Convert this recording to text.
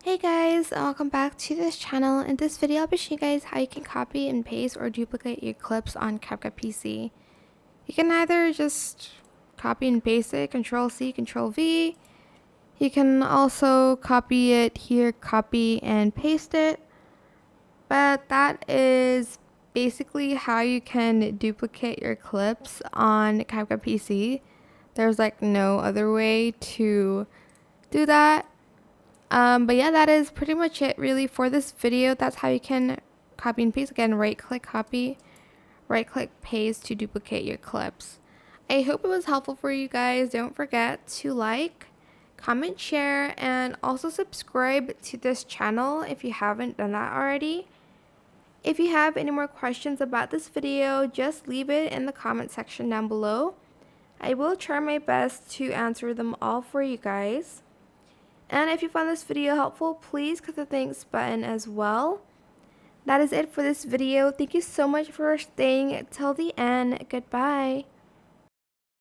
Hey guys, welcome back to this channel. In this video, I'll be showing you guys how you can copy and paste or duplicate your clips on CapCut PC. You can either just copy and paste it, Control C, Control V. You can also copy it here, copy and paste it. But that is basically how you can duplicate your clips on CapCut PC. There's like no other way to do that. But yeah, that is pretty much it really for this video. That's how you can copy and paste. Again, right click copy, right click paste to duplicate your clips. I hope it was helpful for you guys. Don't forget to like, comment, share, and also subscribe to this channel if you haven't done that already. If you have any more questions about this video, just leave it in the comment section down below. I will try my best to answer them all for you guys. And if you found this video helpful, please click the thanks button as well. That is it for this video. Thank you so much for staying till the end. Goodbye.